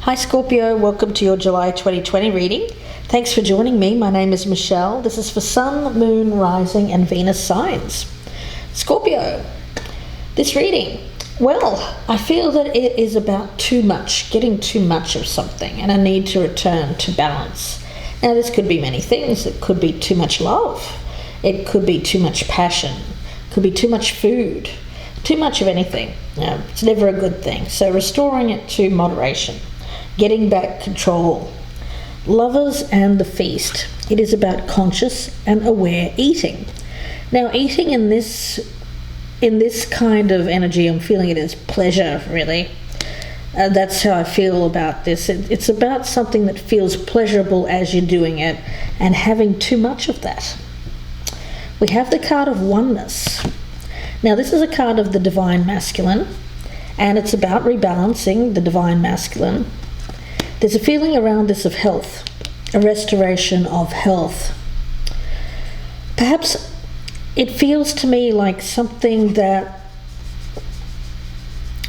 Hi Scorpio, welcome to your July 2020 reading. Thanks for joining me. My name is Michelle. This is for Sun, Moon, Rising and Venus signs. Scorpio, this reading, well, I feel that it is about too much, getting too much of something, and I need to return to balance. Now this could be many things. It could be too much love. It could be too much passion. It could be too much food. Too much of anything. It's never a good thing. So restoring it to moderation. Getting back control. Lovers and the feast. It is about conscious and aware eating. Now eating in this kind of energy, I'm feeling it as pleasure, really. That's how I feel about this. It's about something that feels pleasurable as you're doing it and having too much of that. We have the card of oneness. Now this is a card of the divine masculine, and it's about rebalancing the divine masculine. There's a feeling around this of health, a restoration of health. Perhaps it feels to me like something that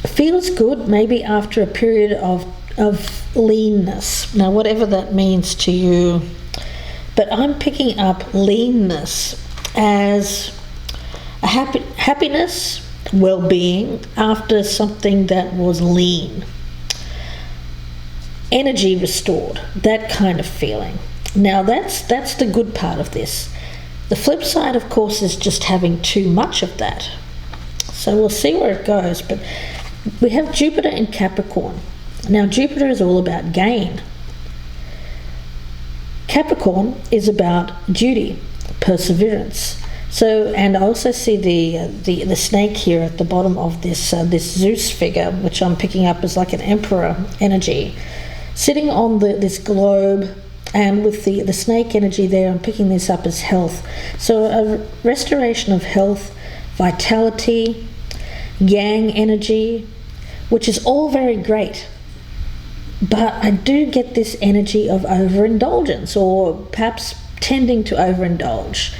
feels good maybe after a period of leanness. Now whatever that means to you, but I'm picking up leanness as a happiness, well-being after something that was lean. Energy restored, that kind of feeling. Now that's the good part of this. The flip side, of course, is just having too much of that. So we'll see where it goes. But we have Jupiter in Capricorn. Now Jupiter is all about gain. Capricorn is about duty, perseverance. So, and I also see the snake here at the bottom of this Zeus figure, which I'm picking up as like an emperor energy, sitting on this globe, and with the snake energy there, I'm picking this up as health. So a restoration of health, vitality, yang energy, which is all very great. But I do get this energy of overindulgence, or perhaps tending to overindulge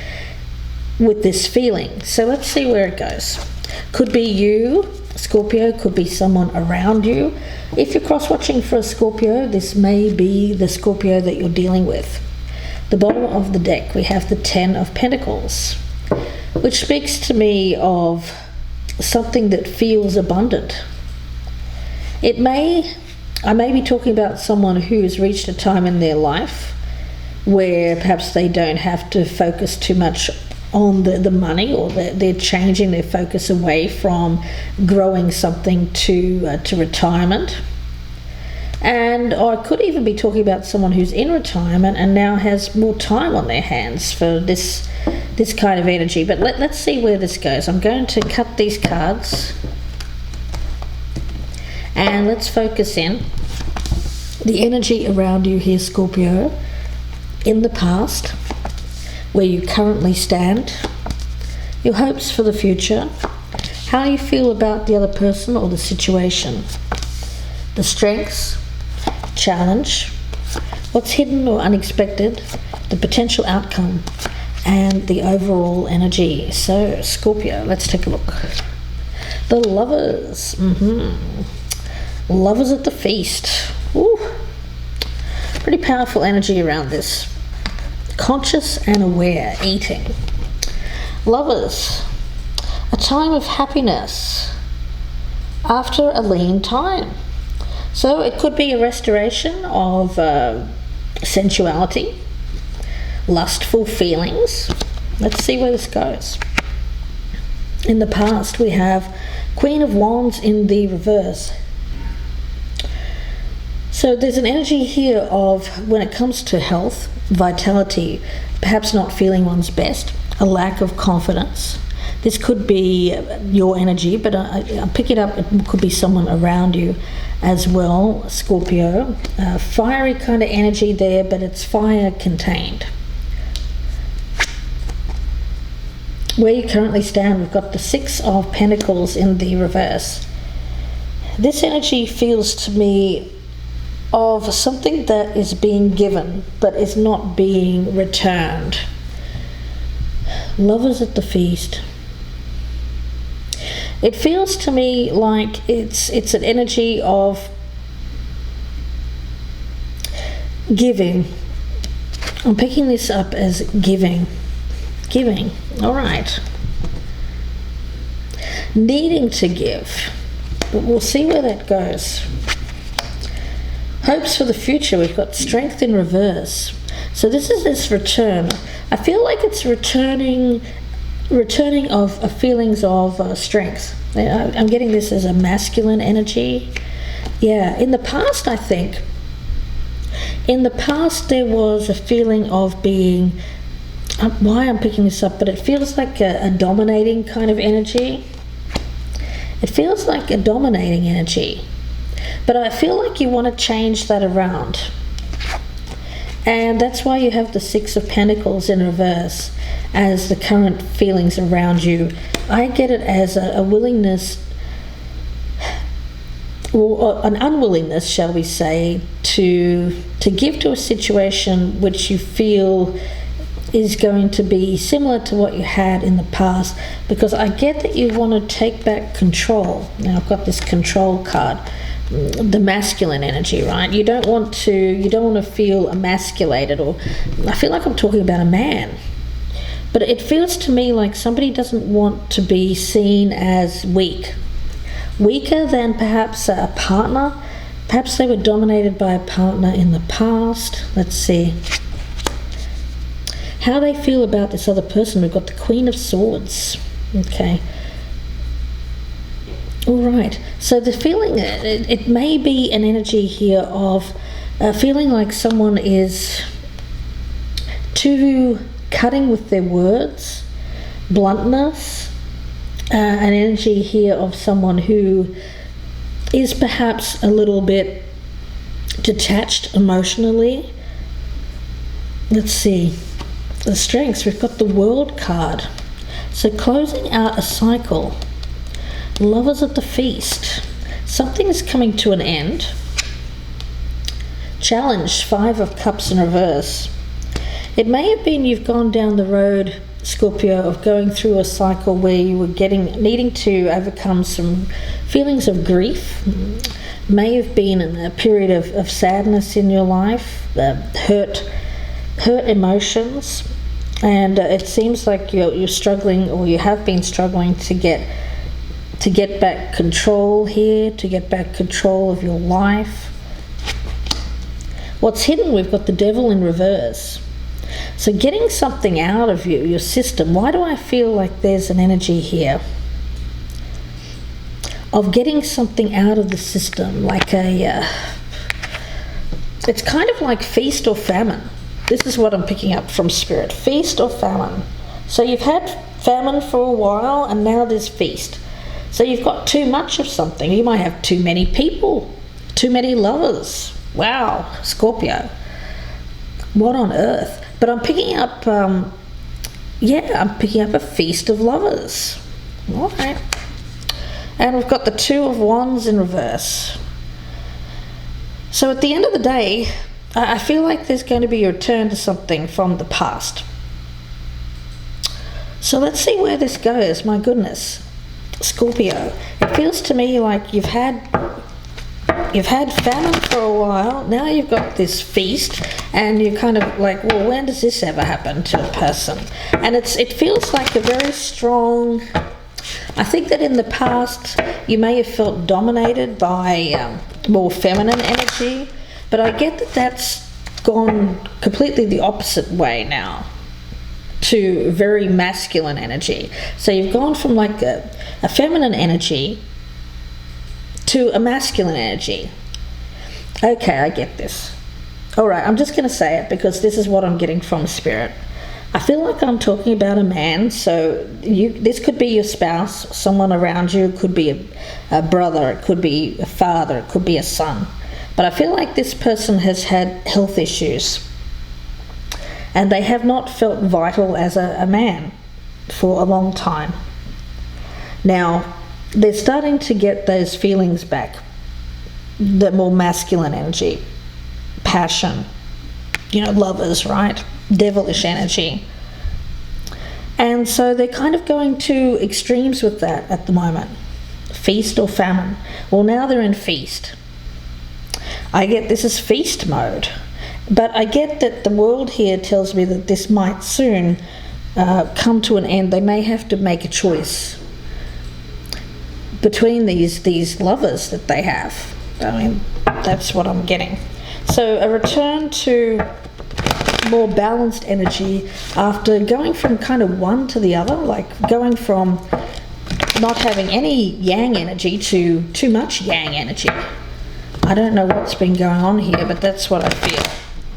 with this feeling. So let's see where it goes. Could be you, Scorpio, could be someone around you. If you're cross-watching for a Scorpio, this may be the Scorpio that you're dealing with. The bottom of the deck, we have the 10 of Pentacles, which speaks to me of something that feels abundant. I may be talking about someone who has reached a time in their life where perhaps they don't have to focus too much on the money, or they're changing their focus away from growing something to retirement. And or I could even be talking about someone who's in retirement and now has more time on their hands for this kind of energy. But let's see where this goes. I'm going to cut these cards and let's focus in the energy around you here, Scorpio, in the past, where you currently stand, your hopes for the future, how you feel about the other person or the situation, the strengths, challenge, what's hidden or unexpected, the potential outcome, and the overall energy. So Scorpio, let's take a look. The Lovers. Lovers at the feast. Ooh. Pretty powerful energy around this. Conscious and aware eating. Lovers, a time of happiness after a lean time. So it could be a restoration of sensuality, lustful feelings. Let's see where this goes. In the past, we have Queen of Wands in the reverse. So there's an energy here of, when it comes to health, vitality, perhaps not feeling one's best, a lack of confidence. This could be your energy, but I pick it up, it could be someone around you as well, Scorpio. Fiery kind of energy there, but it's fire contained. Where you currently stand, we've got the 6 of Pentacles in the reverse. This energy feels to me of something that is being given but is not being returned. Lovers at the feast. It feels to me like it's an energy of Giving. I'm picking this up as giving. Giving. All right. Needing to give. But we'll see where that goes. Hopes for the future. We've got strength in reverse. So this is this return. I feel like it's returning of feelings of strength. I'm getting this as a masculine energy. Yeah, in the past, I think. In the past, there was a feeling of being, why I'm picking this up, but it feels like a dominating kind of energy. It feels like a dominating energy. But I feel like you want to change that around. And that's why you have the Six of Pentacles in reverse as the current feelings around you. I get it as a willingness, or an unwillingness, shall we say, to give to a situation which you feel is going to be similar to what you had in the past, because I get that you want to take back control. Now I've got this control card, the masculine energy, right? You don't want to feel emasculated, or I feel like I'm talking about a man. But it feels to me like somebody doesn't want to be seen as weak. Weaker than perhaps a partner. Perhaps they were dominated by a partner in the past. Let's see. How they feel about this other person. We've got the Queen of Swords. Okay. All right. So the feeling, it may be an energy here of feeling like someone is too cutting with their words, bluntness, an energy here of someone who is perhaps a little bit detached emotionally. Let's see. The strengths, we've got the World card. So closing out a cycle. Lovers at the feast. Something is coming to an end. Challenge, Five of Cups in reverse. It may have been you've gone down the road, Scorpio, of going through a cycle where you were needing to overcome some feelings of grief. May have been in a period of sadness in your life, hurt emotions, and it seems like you're struggling, or you have been struggling to get back control here, to get back control of your life. What's hidden, we've got the Devil in reverse. So getting something out of your system. Why do I feel like there's an energy here of getting something out of the system, like it's kind of like feast or famine. This is what I'm picking up from Spirit. Feast or famine. So you've had famine for a while, and now there's feast. So you've got too much of something. You might have too many people, too many lovers. Wow, Scorpio. What on earth? But I'm picking up, I'm picking up a feast of lovers. All right. And we've got the Two of Wands in reverse. So at the end of the day, I feel like there's going to be a return to something from the past. So let's see where this goes. My goodness, Scorpio. It feels to me like you've had famine for a while. Now you've got this feast, and you're kind of like, well, when does this ever happen to a person? And it feels like a very strong. I think that in the past you may have felt dominated by more feminine energy, but I get that that's gone completely the opposite way now, to very masculine energy. So you've gone from like a feminine energy to a masculine energy. Okay, I get this. All right, I'm just going to say it because this is what I'm getting from Spirit. I feel like I'm talking about a man, so this could be your spouse, someone around you. It could be a brother, it could be a father, it could be a son. But I feel like this person has had health issues, and they have not felt vital as a man for a long time. Now, they're starting to get those feelings back, the more masculine energy, passion, lovers, right? Devilish energy. And so they're kind of going to extremes with that at the moment. Feast or famine. Well, now they're in feast. I get this is feast mode. But I get that the world here tells me that this might soon come to an end. They may have to make a choice between these lovers that they have. I mean, that's what I'm getting. So a return to more balanced energy after going from kind of one to the other, like going from not having any yang energy to too much yang energy. I don't know what's been going on here, but that's what I feel.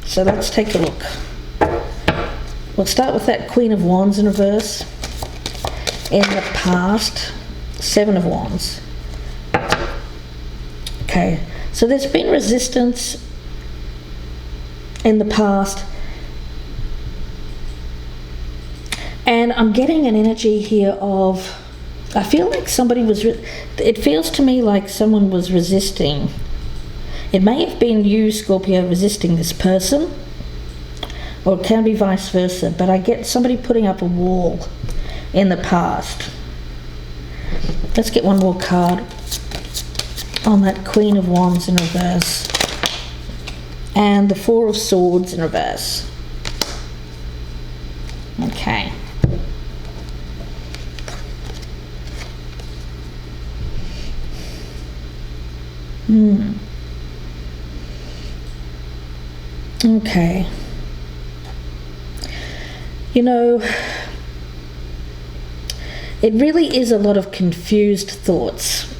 So let's take a look. We'll start with that Queen of Wands in reverse. In the past, 7 of Wands. Okay, so there's been resistance in the past, and I'm getting an energy here of, I feel like somebody was, it feels to me like someone was resisting. It may have been you, Scorpio, resisting this person, or it can be vice versa, but I get somebody putting up a wall in the past. Let's get one more card on that Queen of Wands in reverse and the 4 of Swords in reverse. Okay. Okay. You know, it really is a lot of confused thoughts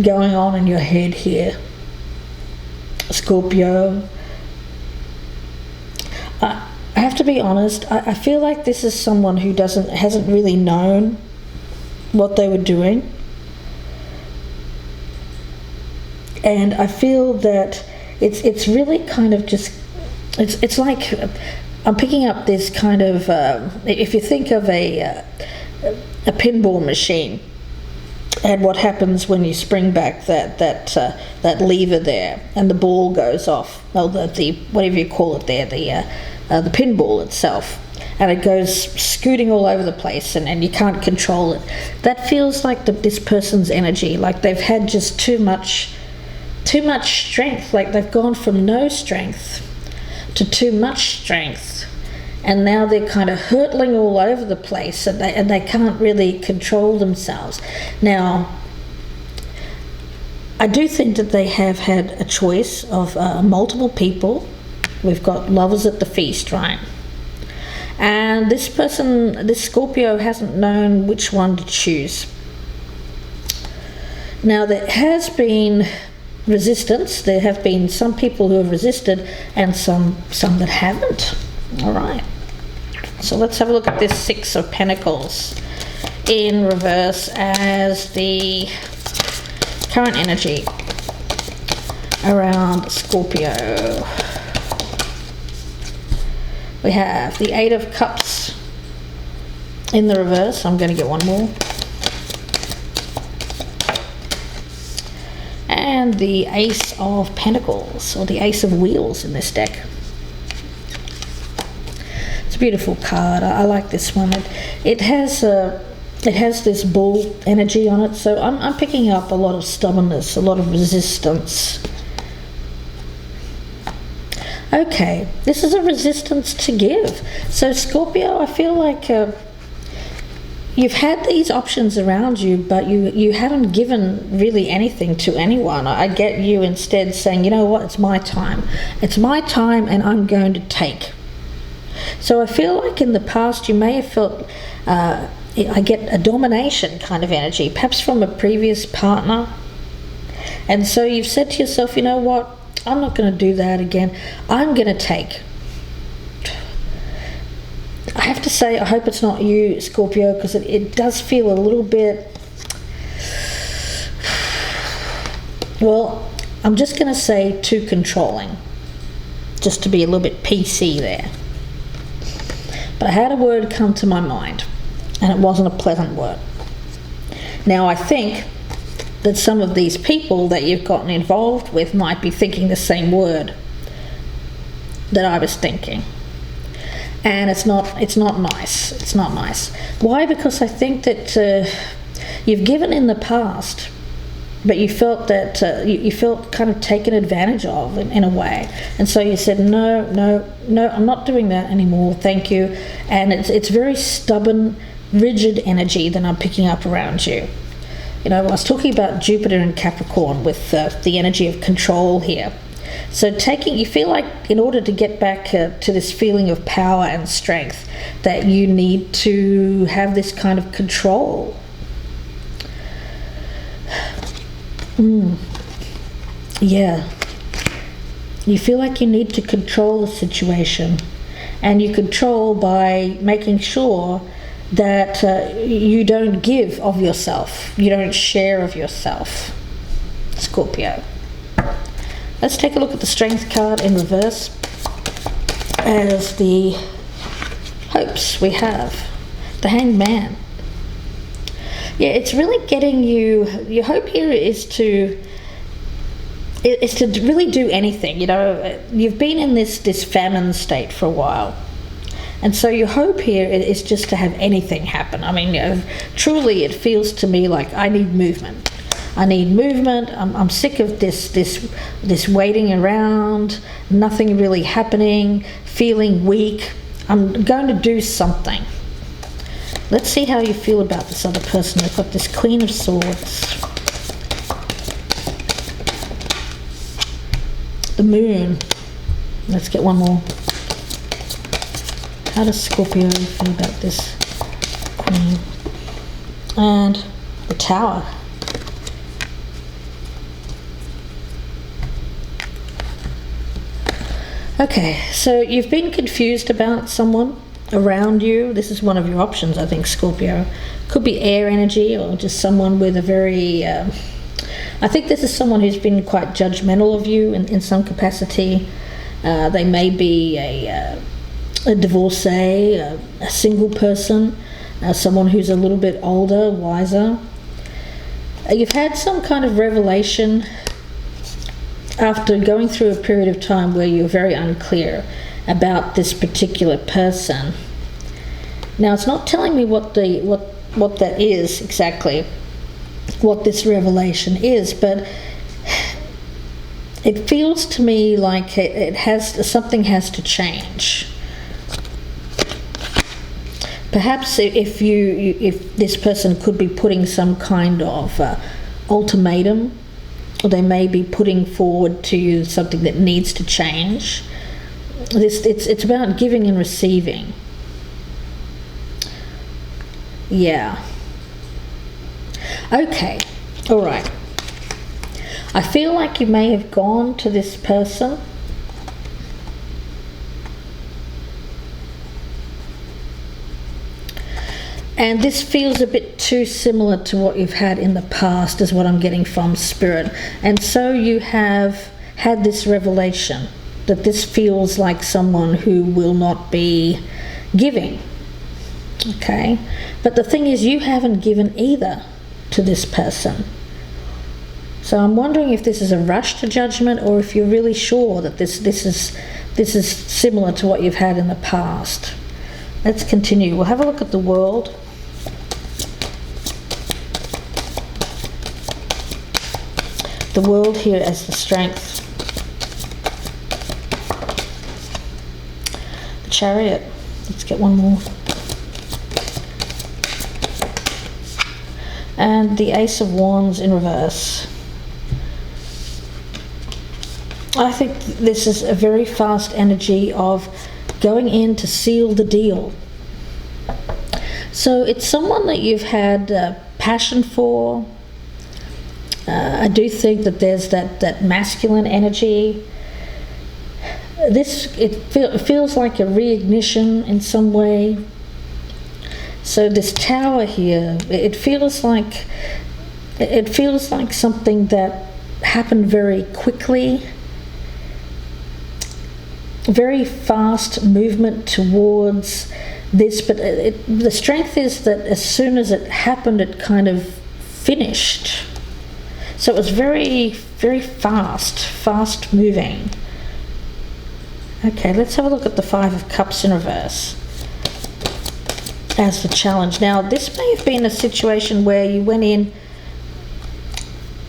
going on in your head here, Scorpio. I have to be honest, I feel like this is someone who hasn't really known what they were doing. And I feel that it's really kind of just, it's like, I'm picking up this kind of, if you think of a pinball machine, and what happens when you spring back that lever there, and the ball goes off, well, the whatever you call it there, the pinball itself, and it goes scooting all over the place, and you can't control it. That feels like this person's energy, like they've had just too much strength, like they've gone from no strength to too much strength, and now they're kind of hurtling all over the place, and they can't really control themselves. Now, I do think that they have had a choice of multiple people. We've got lovers at the feast, right? And this person, this Scorpio, hasn't known which one to choose. Now, there has been resistance. There have been some people who have resisted and some that haven't. All right. So let's have a look at this 6 of Pentacles in reverse as the current energy around Scorpio. We have the 8 of Cups in the reverse. I'm going to get one more. And the Ace of Pentacles, or the Ace of Wheels in this deck. It's a beautiful card. I like this one. It has this bull energy on it, so I'm picking up a lot of stubbornness, a lot of resistance. Okay, this is a resistance to give. So Scorpio, I feel like you've had these options around you, but you haven't given really anything to anyone. I get you instead saying, you know what, it's my time. It's my time, and I'm going to take. So I feel like in the past you may have felt, I get a domination kind of energy, perhaps from a previous partner. And so you've said to yourself, you know what, I'm not going to do that again. I'm going to take. I have to say, I hope it's not you, Scorpio, because it does feel a little bit, well, I'm just going to say too controlling, just to be a little bit PC there. But I had a word come to my mind, and it wasn't a pleasant word. Now, I think that some of these people that you've gotten involved with might be thinking the same word that I was thinking. And it's not nice. It's not nice. Why? Because I think that you've given in the past, but you felt that you felt kind of taken advantage of in a way, and so you said no, I'm not doing that anymore, thank you. And it's very stubborn, rigid energy that I'm picking up around you. You know, I was talking about Jupiter and Capricorn with the energy of control here. So you feel like in order to get back to this feeling of power and strength, that you need to have this kind of control. Yeah. You feel like you need to control the situation, and you control by making sure that you don't give of yourself, you don't share of yourself, Scorpio. Let's take a look at the Strength card in reverse as the hopes we have. The Hanged Man. Yeah, it's really getting you. Your hope here is to really do anything. You know, you've been in this famine state for a while, and so your hope here is just to have anything happen. I mean, you know, truly, it feels to me like I need movement. I need movement. I'm sick of this waiting around, nothing really happening, feeling weak. I'm going to do something. Let's see how you feel about this other person. They've got this Queen of Swords. The Moon. Let's get one more. How does Scorpio feel about this Queen? And the Tower. Okay, so you've been confused about someone around you. This is one of your options, I think, Scorpio. Could be air energy, or just someone with a very... I think this is someone who's been quite judgmental of you in some capacity. They may be a divorcee, a single person, someone who's a little bit older, wiser. You've had some kind of revelation after going through a period of time where you're very unclear about this particular person. Now, it's not telling me what that is exactly, what this revelation is, but it feels to me like something has to change. Perhaps if this person could be putting some kind of ultimatum, or they may be putting forward to you something that needs to change. It's about giving and receiving. Yeah. Okay. All right. I feel like you may have gone to this person and this feels a bit too similar to what you've had in the past, is what I'm getting from Spirit. And so you have had this revelation that this feels like someone who will not be giving. Okay? But the thing is, you haven't given either to this person. So I'm wondering if this is a rush to judgment, or if you're really sure that this is similar to what you've had in the past. Let's continue. We'll have a look at the World. The World here as the Strength. The Chariot. Let's get one more. And the Ace of Wands in reverse. I think this is a very fast energy of going in to seal the deal. So it's someone that you've had passion for. I do think that there's that masculine energy. It feels like a reignition in some way. So this Tower here, it feels like something that happened very quickly. Very fast movement towards this, but the strength is that as soon as it happened, it kind of finished. So it was very, very fast moving. Okay, let's have a look at the Five of Cups in reverse as the challenge. Now, this may have been a situation where you went in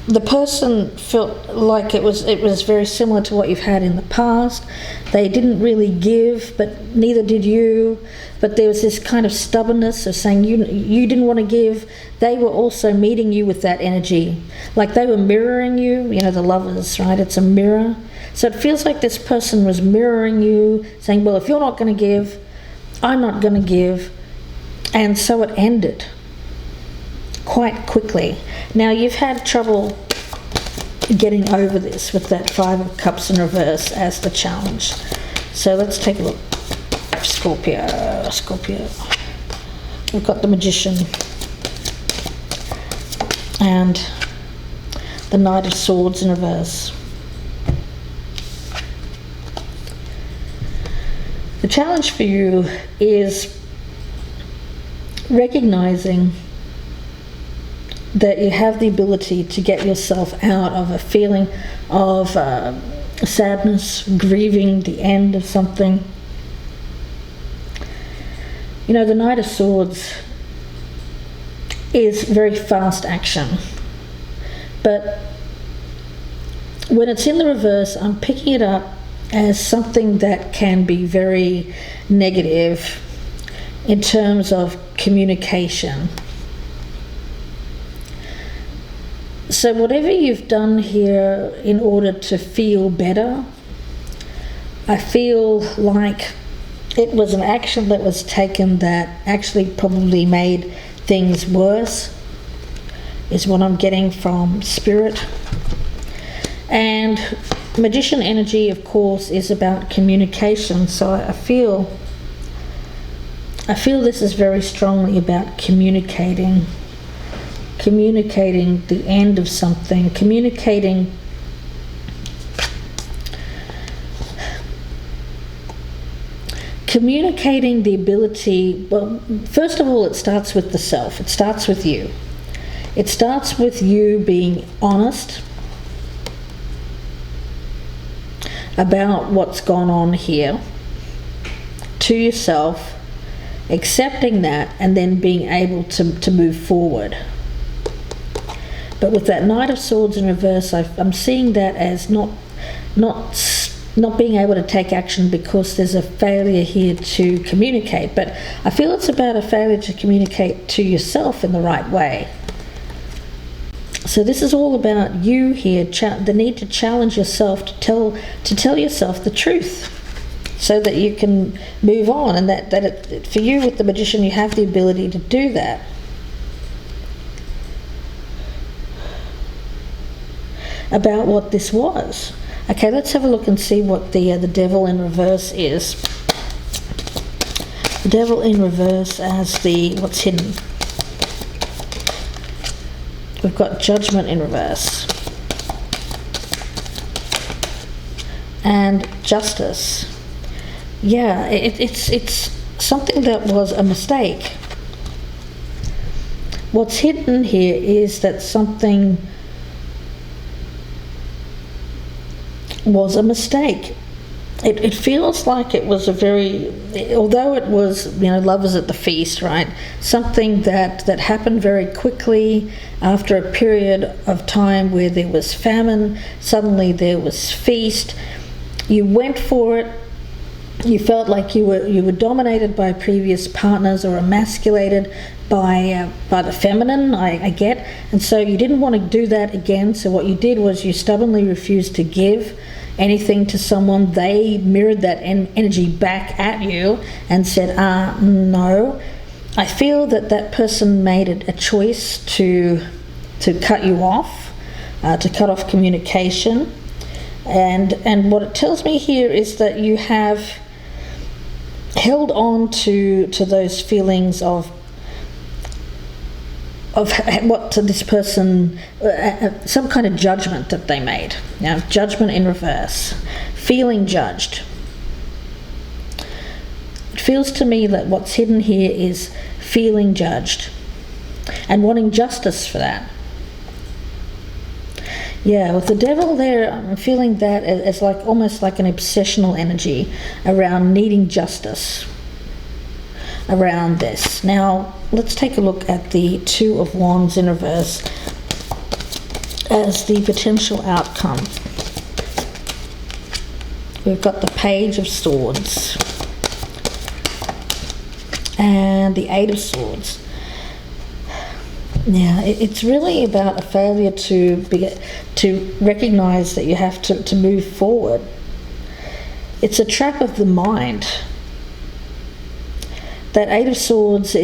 the person felt like it was very similar to what you've had in the past. They didn't really give, but neither did you. But there was this kind of stubbornness of saying you didn't want to give. They were also meeting you with that energy, like they were mirroring you. You know, the Lovers, right? It's a mirror. So it feels like this person was mirroring you, saying, well, if you're not going to give, I'm not going to give. And so it ended quite quickly. Now, you've had trouble getting over this with that Five of Cups in reverse as the challenge. So let's take a look. Scorpio. We've got the Magician and the Knight of Swords in reverse. The challenge for you is recognizing that you have the ability to get yourself out of a feeling of sadness, grieving the end of something. You know, the Knight of Swords is very fast action, but when it's in the reverse, I'm picking it up as something that can be very negative in terms of communication. So whatever you've done here in order to feel better, I feel like it was an action that was taken that actually probably made things worse, is what I'm getting from Spirit. And Magician energy, of course, is about communication. So I feel this is very strongly about communicating the end of something, communicating the ability. Well, first of all, it starts with the self. It starts with you. It starts with you being honest about what's gone on here to yourself, accepting that, and then being able to move forward. But with that Knight of Swords in reverse, I'm seeing that as not being able to take action because there's a failure here to communicate. But I feel it's about a failure to communicate to yourself in the right way. So this is all about you here, the need to challenge yourself to tell yourself the truth, so that you can move on, and that for you with the Magician, you have the ability to do that. About what this was. Okay, let's have a look and see what the Devil in reverse is. The Devil in reverse as what's hidden. We've got Judgment in reverse. And Justice. Yeah, it's something that was a mistake. What's hidden here is that something was a mistake. It feels like it was although it was, lovers at the feast, right? Something that happened very quickly after a period of time where there was famine. Suddenly there was feast. You went for it. You felt like you were dominated by previous partners or emasculated by the feminine, I get. And so you didn't want to do that again. So what you did was you stubbornly refused to give anything to someone. They mirrored that energy back at you and said, no. I feel that person made a choice to cut you off, to cut off communication. And what it tells me here is that you have held on to those feelings of what to this person, some kind of judgment that they made. Now, Judgment in reverse, feeling judged. It feels to me that what's hidden here is feeling judged and wanting justice for that. Yeah, with the Devil there, I'm feeling that as almost like an obsessional energy around needing justice around this. Now, let's take a look at the Two of Wands in reverse. as the potential outcome. We've got the Page of Swords and the Eight of Swords. Now, it's really about a failure to recognize that you have to move forward. It's a trap of the mind. That Eight of Swords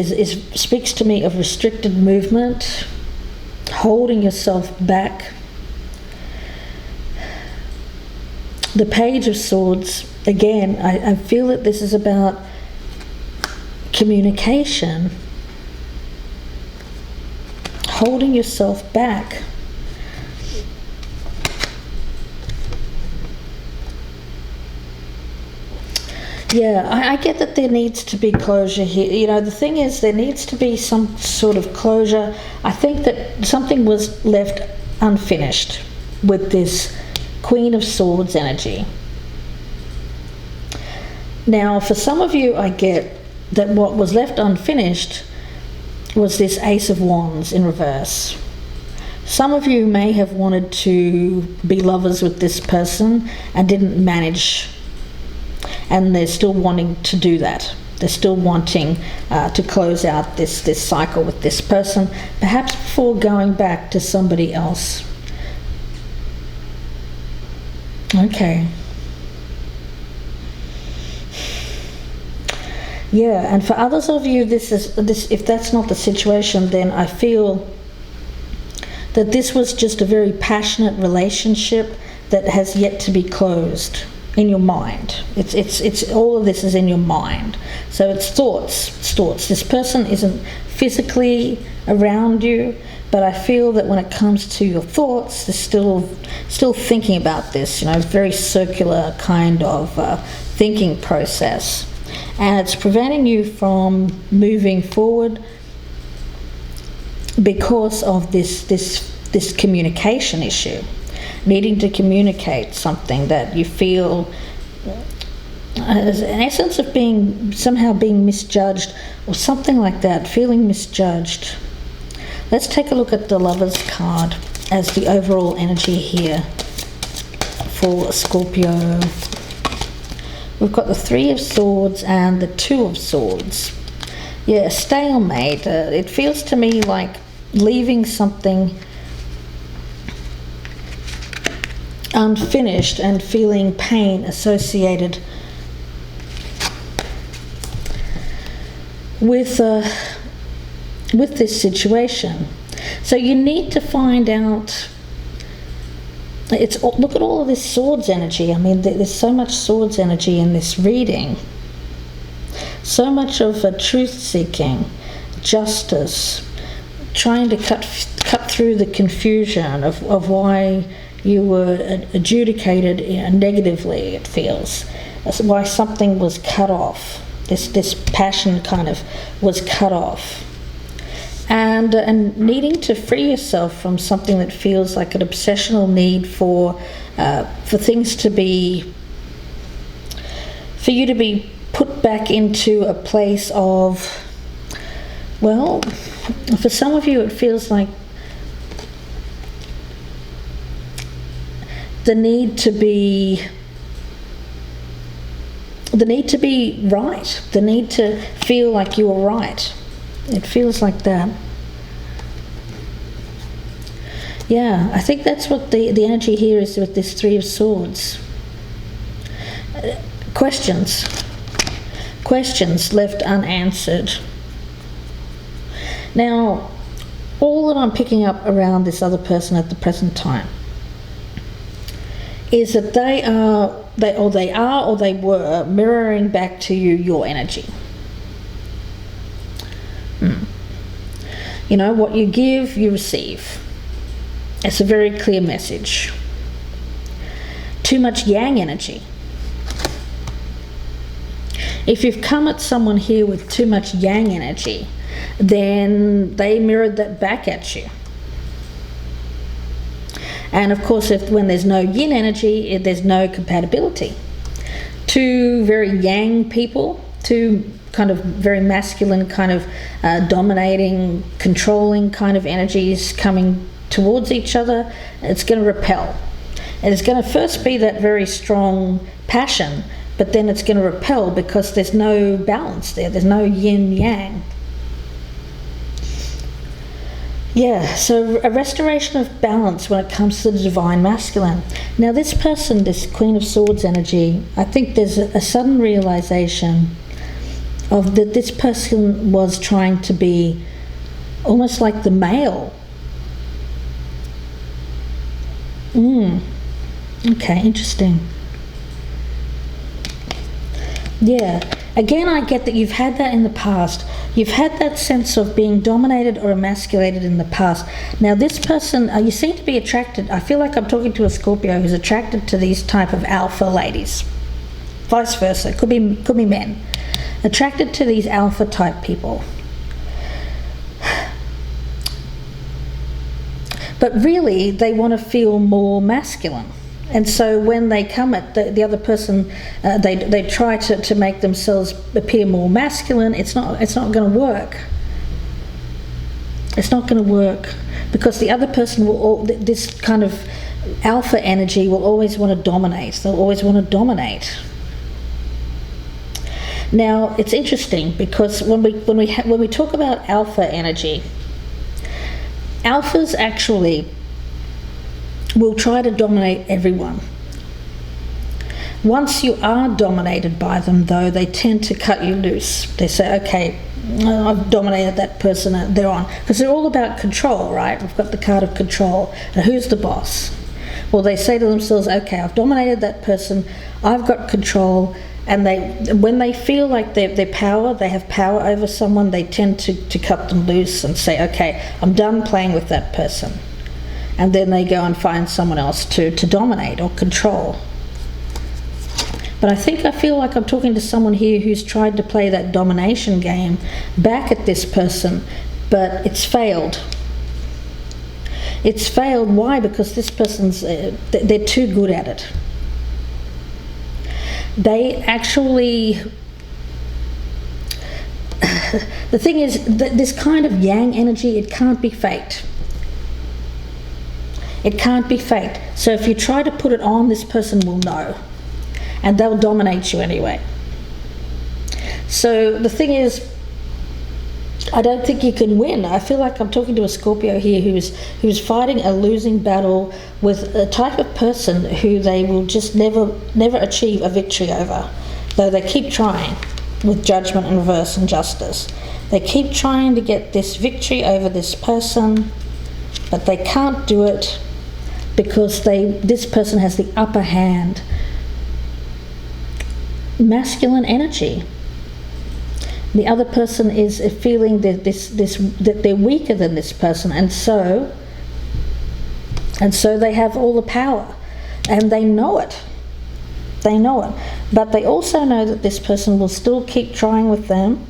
speaks to me of restricted movement, holding yourself back. The Page of Swords, again, I feel that this is about communication, holding yourself back. Yeah, I get that there needs to be closure here. You know, the thing is, there needs to be some sort of closure. I think that something was left unfinished with this Queen of Swords energy. Now, for some of you, I get that what was left unfinished was this Ace of Wands in reverse. Some of you may have wanted to be lovers with this person and didn't manage, and they're still wanting to do that. They're still wanting to close out this cycle with this person, perhaps before going back to somebody else. Okay. Yeah, and for others of you, if that's not the situation, then I feel that this was just a very passionate relationship that has yet to be closed in your mind. It's all of this is in your mind. So it's thoughts. This person isn't physically around you, but I feel that when it comes to your thoughts, they're still thinking about this, very circular kind of thinking process. And it's preventing you from moving forward because of this communication issue. Needing to communicate something that you feel as an essence of somehow being misjudged or something like that, feeling misjudged. Let's take a look at the Lovers card as the overall energy here for Scorpio. We've got the Three of Swords and the Two of Swords. Yeah, stalemate. It feels to me like leaving something unfinished and feeling pain associated with this situation. So you need to find out. Look at all of this swords energy. I mean, there's so much swords energy in this reading. So much of truth-seeking, justice, trying to cut through the confusion of why you were adjudicated negatively, it feels. That's why something was cut off. This passion kind of was cut off. And needing to free yourself from something that feels like an obsessional need for things to be, for you to be put back into a place of, well, for some of you it feels like the need to be right, the need to feel like you are right. It feels like that. Yeah, I think that's what the energy here is with this Three of Swords. Questions left unanswered. Now, all that I'm picking up around this other person at the present time is that they were mirroring back to you your energy. What you give, you receive. It's a very clear message. Too much yang energy. If you've come at someone here with too much yang energy, then they mirrored that back at you. And of course, when there's no yin energy, there's no compatibility. Two very yang people, two kind of very masculine, kind of dominating, controlling kind of energies coming towards each other, it's going to repel. And it's going to first be that very strong passion, but then it's going to repel because there's no balance there. There's no yin-yang. Yeah, so a restoration of balance when it comes to the divine masculine. Now this person, this Queen of Swords energy, I think there's a sudden realization of that this person was trying to be almost like the male. Okay, interesting. Yeah, again, I get that you've had that in the past. You've had that sense of being dominated or emasculated in the past. Now this person, you seem to be attracted, I feel like I'm talking to a Scorpio who's attracted to these type of alpha ladies. Vice versa, could be men. Attracted to these alpha type people. But really, they want to feel more masculine. And so when they come at the other person, they try to make themselves appear more masculine. It's not going to work. It's not going to work because the other person will, this kind of alpha energy will always want to dominate. They'll always want to dominate. Now it's interesting because when we talk about alpha energy, alphas actually will try to dominate everyone. Once you are dominated by them, though, they tend to cut you loose. They say, okay, I've dominated that person, they're on. Because they're all about control, right? We've got the card of control. And who's the boss? Well, they say to themselves, okay, I've dominated that person, I've got control. And when they feel like they have power over someone, they tend to cut them loose and say, okay, I'm done playing with that person. And then they go and find someone else to dominate or control. But I feel like I'm talking to someone here who's tried to play that domination game back at this person, but it's failed. It's failed. Why? Because this person's, they're too good at it. They actually, the thing is, this kind of yang energy, it can't be faked. It can't be faked. So if you try to put it on, this person will know. And they'll dominate you anyway. So the thing is, I don't think you can win. I feel like I'm talking to a Scorpio here who's fighting a losing battle with a type of person who they will just never achieve a victory over. Though they keep trying with judgment and reverse and justice. They keep trying to get this victory over this person, but they can't do it because this person has the upper hand. Masculine energy. The other person is feeling that they're weaker than this person, and so they have all the power, and they know it. They know it, but they also know that this person will still keep trying with them.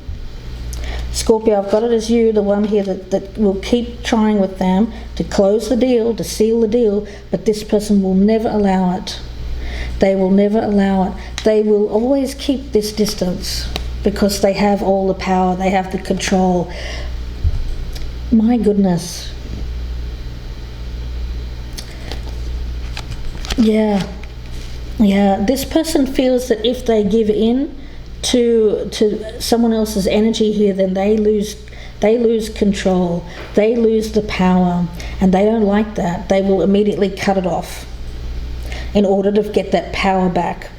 Scorpio, I've got it as you, the one here that will keep trying with them to close the deal, to seal the deal, but this person will never allow it. They will never allow it. They will always keep this distance because they have all the power, they have the control. My goodness. Yeah, this person feels that if they give in to someone else's energy here, then they lose control, they lose the power, and they don't like that. They will immediately cut it off in order to get that power back.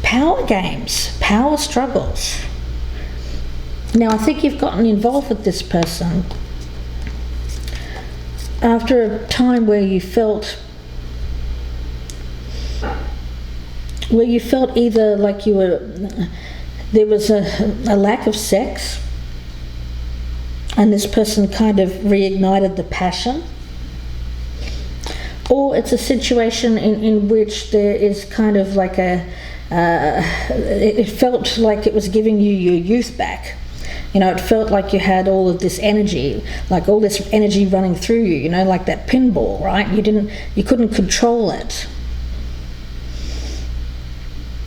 Power games, power struggles. Now I think you've gotten involved with this person after a time where you felt either like there was a lack of sex, and this person kind of reignited the passion, or it's a situation in which there is kind of like it felt like it was giving you your youth back. It felt like you had all of this energy, like all this energy running through you, like that pinball, right? You couldn't control it.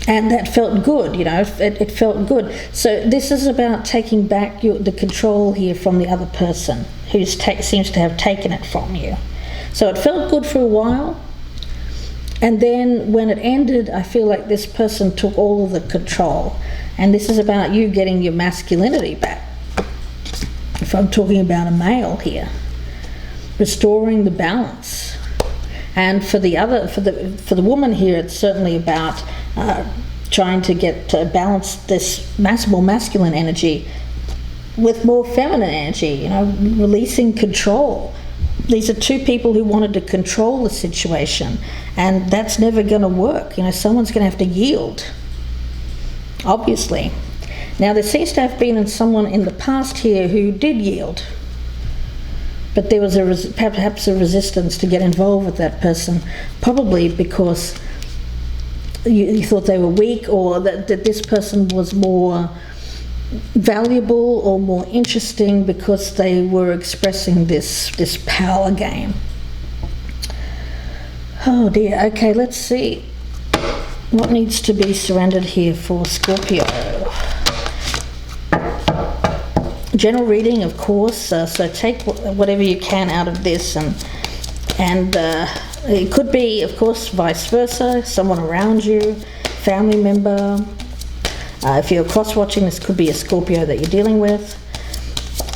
And that felt good, it felt good. So this is about taking back the control here from the other person who seems to have taken it from you. So it felt good for a while, and then when it ended, I feel like this person took all of the control. And this is about you getting your masculinity back. If I'm talking about a male here, restoring the balance. And for the woman here, it's certainly about trying to balance this more masculine energy with more feminine energy, releasing control. These are two people who wanted to control the situation, and that's never going to work. Someone's going to have to yield, obviously. Now, there seems to have been someone in the past here who did yield, but there was perhaps a resistance to get involved with that person, probably because you thought they were weak, or that this person was more valuable or more interesting because they were expressing this power game. Oh dear. Okay, let's see what needs to be surrendered here for Scorpio. General reading, of course, so take whatever you can out of this, and it could be, of course, vice versa, someone around you, family member. If you're cross-watching, this could be a Scorpio that you're dealing with.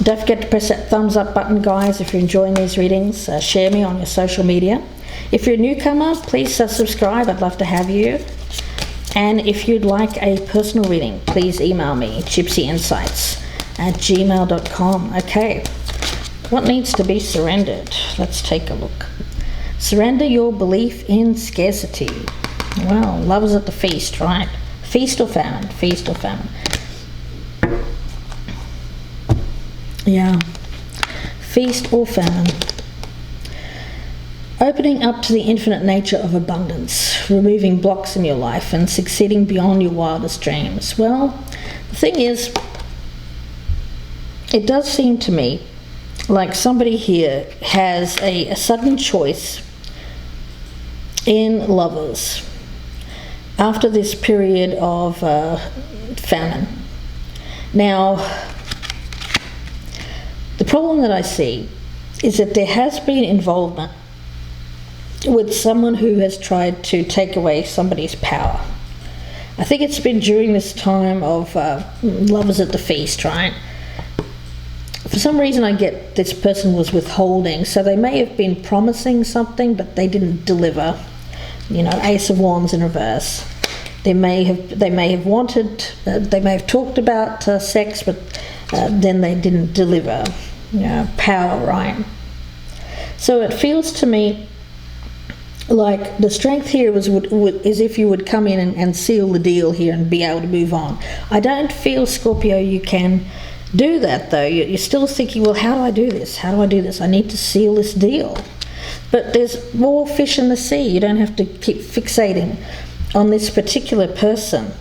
Don't forget to press that thumbs up button, guys, if you're enjoying these readings. Share me on your social media. If you're a newcomer, please subscribe. I'd love to have you. And if you'd like a personal reading, please email me, gypsyinsights@gmail.com. Okay, what needs to be surrendered? Let's take a look. Surrender your belief in scarcity. Well, love is at the feast, right? Feast or famine? Feast or famine? Yeah. Feast or famine. Opening up to the infinite nature of abundance, removing blocks in your life and succeeding beyond your wildest dreams. Well, the thing is, it does seem to me like somebody here has a sudden choice in lovers after this period of famine. Now, the problem that I see is that there has been involvement with someone who has tried to take away somebody's power. I think it's been during this time of lovers at the feast, right? For some reason I get this person was withholding, so they may have been promising something but they didn't deliver. Ace of Wands in reverse. They may have wanted, they may have talked about sex, but then they didn't deliver. Power, right? So it feels to me like the strength here is if you would come in and seal the deal here and be able to move on. I don't feel, Scorpio, you can do that, though. You're still thinking, well, how do I do this? How do I do this? I need to seal this deal. But there's more fish in the sea. You don't have to keep fixating on this particular person.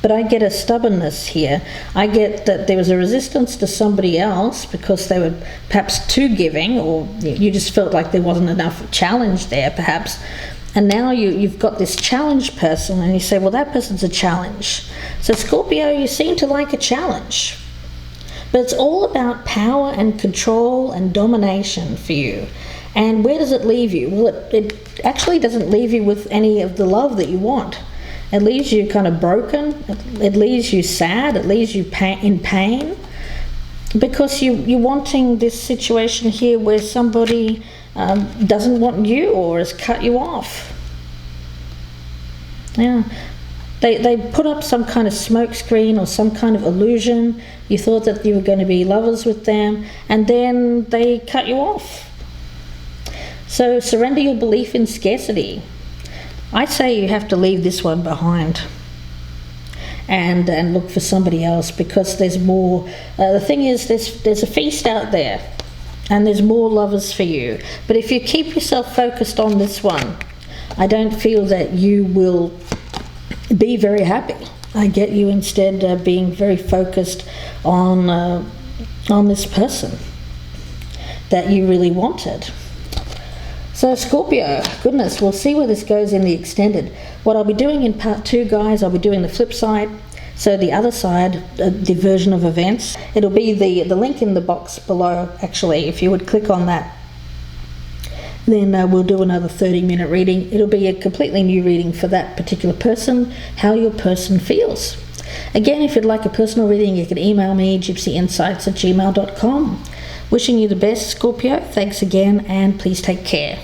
But I get a stubbornness here. I get that there was a resistance to somebody else because they were perhaps too giving, or you just felt like there wasn't enough challenge there, perhaps. And now you've got this challenge person, and you say, well, that person's a challenge. So Scorpio, you seem to like a challenge. But it's all about power and control and domination for you. And where does it leave you? Well, it actually doesn't leave you with any of the love that you want. It leaves you kind of broken. It leaves you sad. It leaves you in pain. Because you're wanting this situation here where somebody doesn't want you or has cut you off. Yeah. They put up some kind of smoke screen or some kind of illusion. You thought that you were going to be lovers with them, and then they cut you off. So surrender your belief in scarcity. I say you have to leave this one behind and look for somebody else, because there's more. The thing is, there's a feast out there and there's more lovers for you. But if you keep yourself focused on this one, I don't feel that you will be very happy. I get you instead being very focused on this person that you really wanted. So Scorpio, goodness, we'll see where this goes in the extended. What I'll be doing in part 2, guys, I'll be doing the flip side. So the other side, the version of events, it'll be the link in the box below, actually. If you would click on that, then we'll do another 30-minute reading. It'll be a completely new reading for that particular person, how your person feels. Again, if you'd like a personal reading, you can email me, gypsyinsights@gmail.com. Wishing you the best, Scorpio. Thanks again, and please take care.